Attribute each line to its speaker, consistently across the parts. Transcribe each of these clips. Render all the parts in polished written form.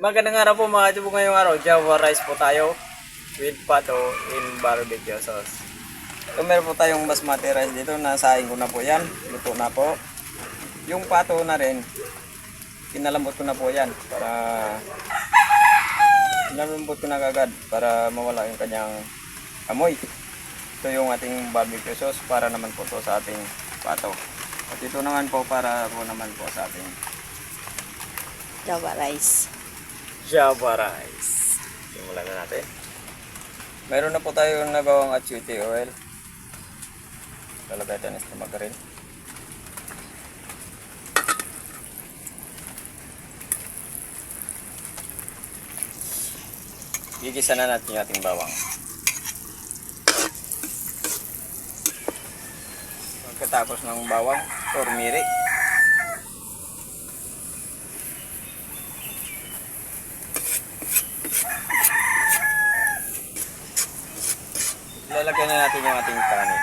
Speaker 1: Magandang araw po mga kachubong, ngayong araw. Java rice po tayo with pato in barbecue sauce. So meron po tayong basmati rice dito. Nasahin ko na po yan. Luto na po. Yung pato na rin, kinalambot ko na po yan. Kinalambot ko na kagad para mawala yung kanyang amoy. Ito yung ating barbecue sauce para naman po to sa ating pato. At ito naman po para po naman po sa ating
Speaker 2: Java rice.
Speaker 1: Java rice. Simulan na natin. Meron na po tayong nagawang achuete oil. Lalagay tayo ng margarine. Gigisa na natin yung ating bawang. Pagkatapos ng bawang, turmeric. Lalagyan na natin yung ating kanin.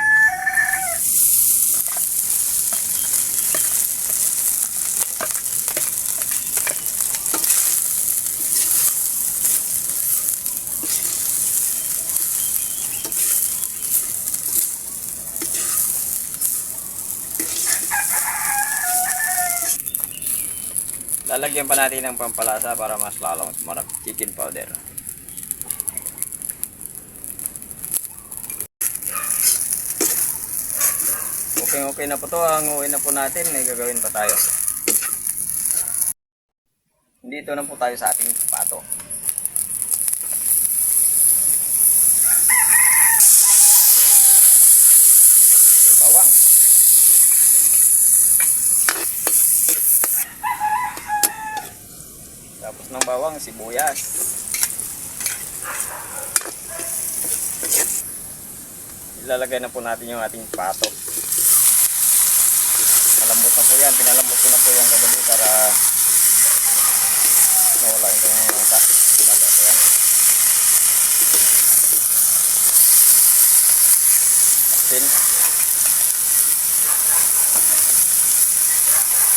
Speaker 1: Lalagyan pa natin ng pampalasa para mas lalong sumarap, chicken powder. Okay na po to. Hanguin na po natin. May gagawin pa tayo. Dito na po tayo sa ating pato. Bawang. Tapos ng bawang, sibuyas. Ilalagay na po natin yung ating pato. Malambot na po yan. Pinalambot ko na po yung kagabi para mawala yung mata. Laga po yan. Asin.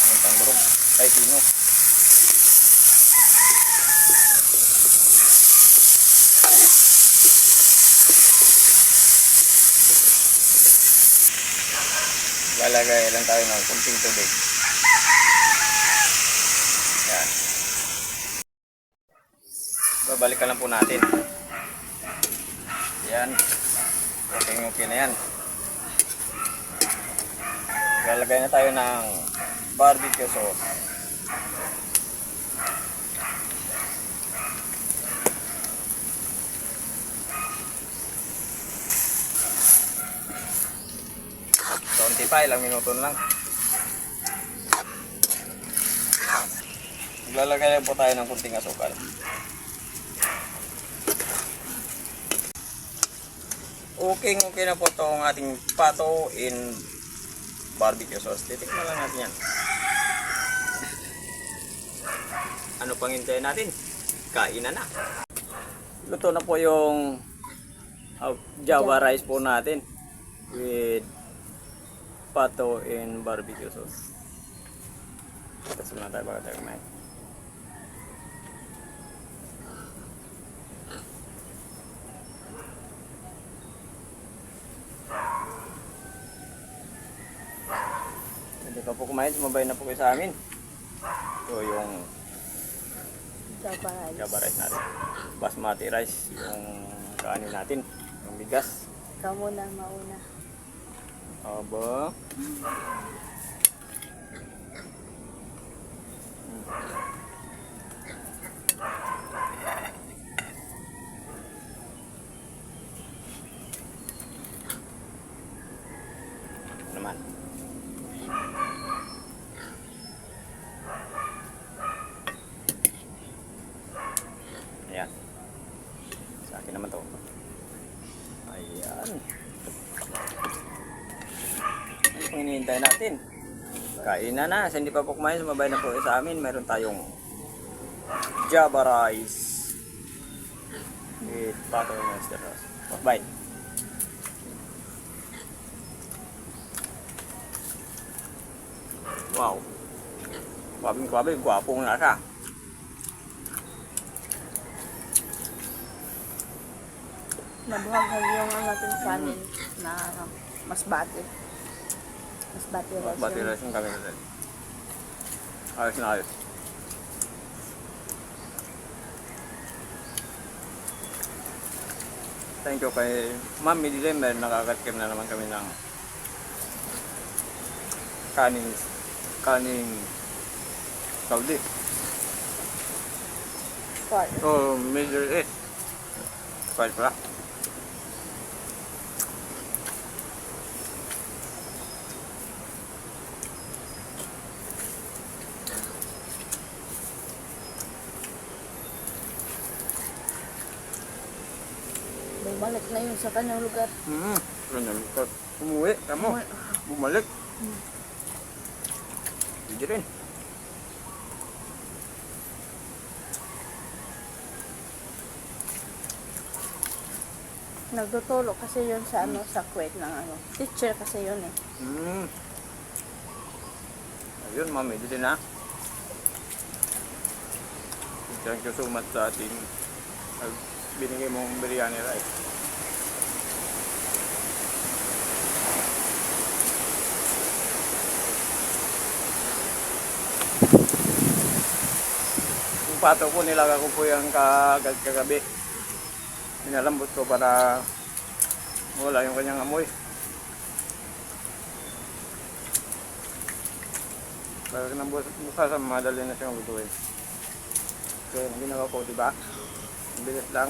Speaker 1: Ang tanggurog. Ay, pino. Lalagay lang tayo ng kunting tubig. Yan. Babalikan lang po natin. Yan. Okay na yan. Lalagay na tayo ng barbecue sauce. Konti pa, ilang minuto lang. Maglalagay lang po tayo ng kunting asukal. Okay na po itong ating pato in barbecue sauce. Titikman lang natin yan. Ano pang hintayin natin? Kainan na. Luto na po yung Java rice po natin with pato in barbecue sauce. Tapos muna tayo bago tayo kumain. Hindi pa po kumain, sumabay na po kayo sa amin. Ito yung Java rice natin. Basmati rice, yung kanin natin, yung bigas.
Speaker 2: Ikaw muna, mauna.
Speaker 1: Aba. Naman. Ayan. Sa akin naman to. Ayan. Ano pang hinihintay natin? Kainan na. Sa hindi pa po kumain, sumabay na po sa amin. Meron tayong Java rice with pato and oyster sauce. Bye. Wow. Kwabing-kwabe, gwapong nasa.
Speaker 2: Nabuhaghag yung ano natin kanin na ano, mas bati. Mas bati rice
Speaker 1: Bati
Speaker 2: yun.
Speaker 1: rice yung kami natin. Ayos na ayos. Thank you kay Ma'am Midilem. Nakakatikim na naman kami ng kaning Saudi.
Speaker 2: Pork.
Speaker 1: So, Middle East. Fried pala.
Speaker 2: Bumalik na yun sa kanyang lugar.
Speaker 1: Ganyan. Umuwi. Kamo. Bumalik. Hindi rin.
Speaker 2: Nagtutulog kasi yun sa ano, sa Kuwait ng ano. Teacher kasi yun eh.
Speaker 1: Ayun, Ma'am Midilem na. Thank you so much sa ating binigay mong biryani rice. Yung pato ko, nilaga ko po yung kagabi. Pinalambot ko para wala yung kanyang amoy. Para nang bukas, madali na siyang lutuin. So, yung ginawa ko, diba? Ang bilis lang.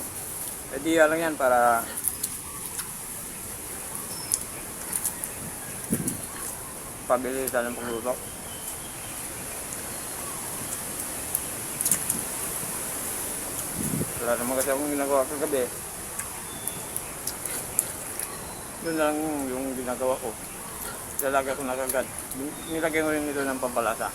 Speaker 1: Idea lang yan para pabilisan ng pagluto. Wala naman kasi akong ginagawa kagabi. Yun lang yung ginagawa ko. Lalagay ko na kagad. Nilagay ko rin ito ng pampalasa.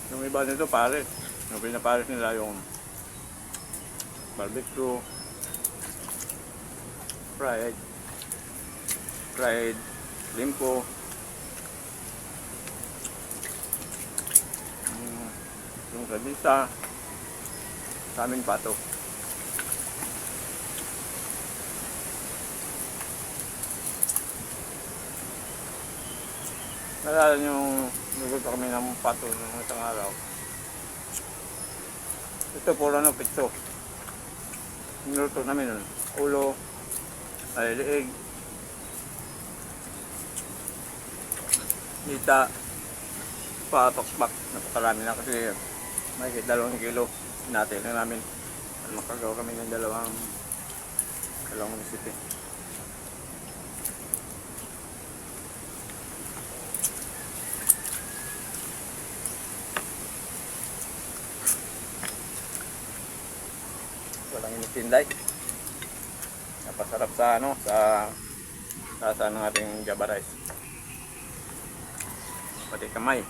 Speaker 1: Yung iba nito pares. Yung pinapares nila yung barbecue, fried limpo, yung sadisa, sa aming pato. Nalala yung nagluto kami ng pato ng isang araw. Ito puro na pitso. Niluto namin nun. Ulo, ay liig, nita, patokbak. Napakarami na kasi may 2 kilo natin na namin. Makagawa kami ng dalawang recipe. Walang initinday. Napasarap sa ano, sa lasa ng ating Java rice. Pati kamay.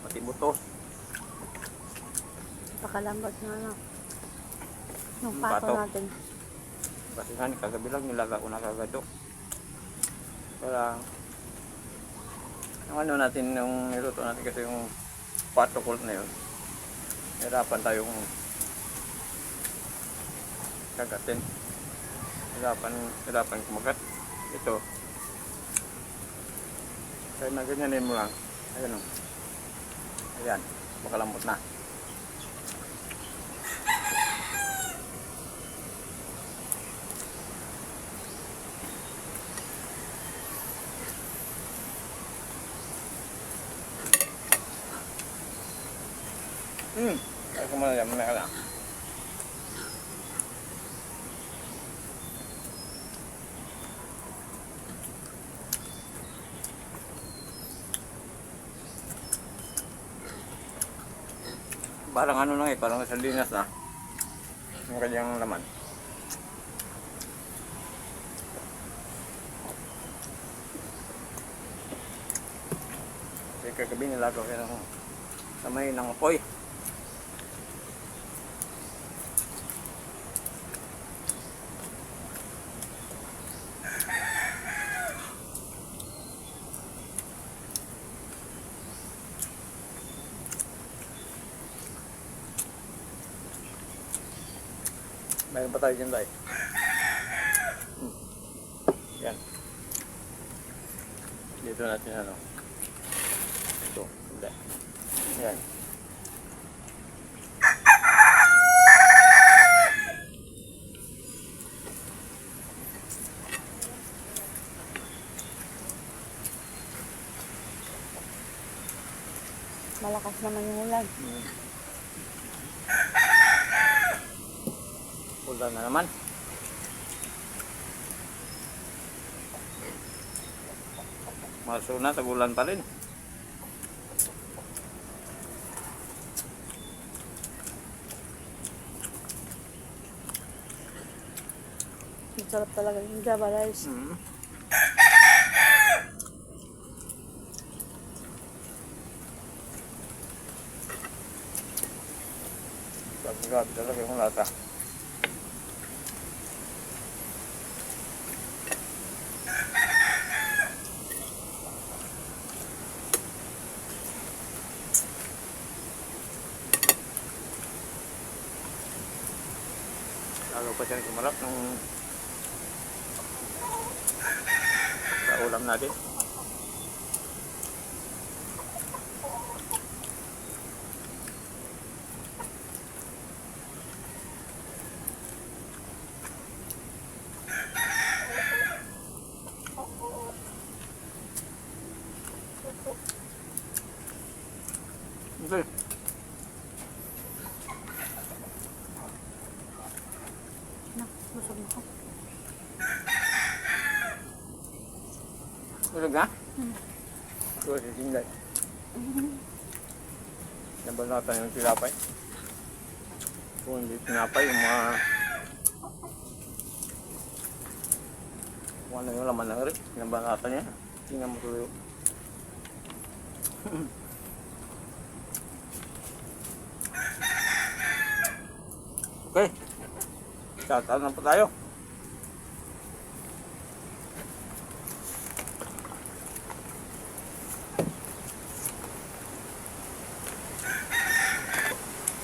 Speaker 1: Pati buto.
Speaker 2: Pakalambot na ano. Yung
Speaker 1: Yung
Speaker 2: pato
Speaker 1: pato.
Speaker 2: natin.
Speaker 1: Kasi nga kagabi lang nilaga ko na kagad to. Para yung ano natin, yung niluto natin kasi yung pato cold na yun. Hirapan tayong kagatin. Hirapan kumagat. Ito. Kaya na ganyanin mo lang. Ayan o. Ayan. Makalambot na. Kaya kumala yan. Mamaya ka lang. Parang ano lang parang sardinas na. Yung kanyang laman. Kasi kagabi nilagaw ko ng samay ng apoy. Mayroon pa tayo dyan tayo. Yan. Dito natin ano. Ito. Hindi. Yan.
Speaker 2: Malakas naman yung ulan.
Speaker 1: Ulan na naman. Marso na, tagulan pa rin.
Speaker 2: Masarap talaga yung Java rice.
Speaker 1: Grabe talaga yung lata. Lalo pa siya kumarap ng sa ulam natin. Okay.
Speaker 2: Busog na ako.
Speaker 1: Tulog na? Tulog na tinggal. Nabalatan yung tilapay. Kung hindi tinapay, yung mga kung ano yung laman ng rin. Nabalatan niya. Tingnan mo tuloy. Okay. Shoutout na po tayo.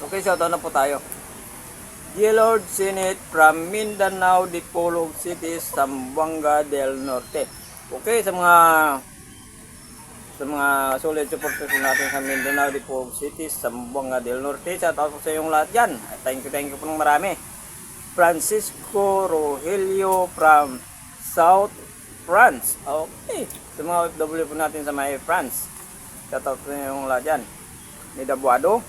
Speaker 1: Okay, shoutout na po tayo. Dear Lord Senate from Mindanao, Dipolog City, Zamboanga del Norte. Okay, sa mga solid supporters natin sa Mindanao, Dipolog City, Zamboanga del Norte, shoutout po sa iyong lahat dyan. Thank you po ng marami. Francisco Rogelio from South France. Okay. Sa mga OFW po natin sa may France. Shoutout po yung lahat dyan. Nidabuado,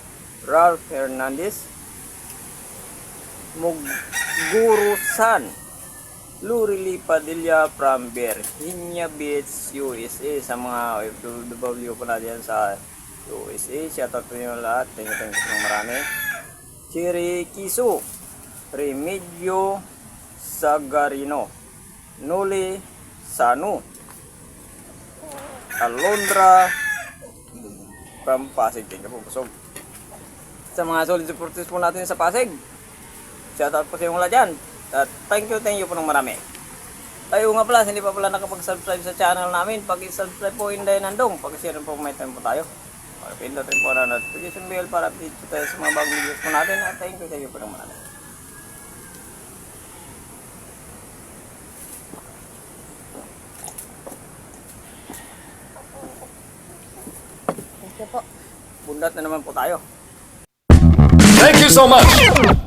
Speaker 1: Ralph Hernandez, Mugurusan, Lurili Padilla from Virginia Beach, USA. Sa mga OFW po natin sa USA. Shoutout po yung lahat. Thank you po ng marami. Chiriquisu, Remedio Sagarino, Noli Sanu, Alondra from Pasig. Tingnan po, busog. Sa mga solid supporters po natin sa Pasig, shoutout po sa yung lahat dyan. At thank you po ng marami. Tayo nga pala, hindi pa pala nakapag-subscribe sa channel namin. Pag-subscribe po, Inday Nandong. Pag-share po, may time po tayo. Pindutin po na notification bell para update po tayo sa mga bagong videos po natin. At thank you po ng marami.
Speaker 2: Thank you po.
Speaker 1: Bundat na naman po tayo.
Speaker 3: Thank you so much.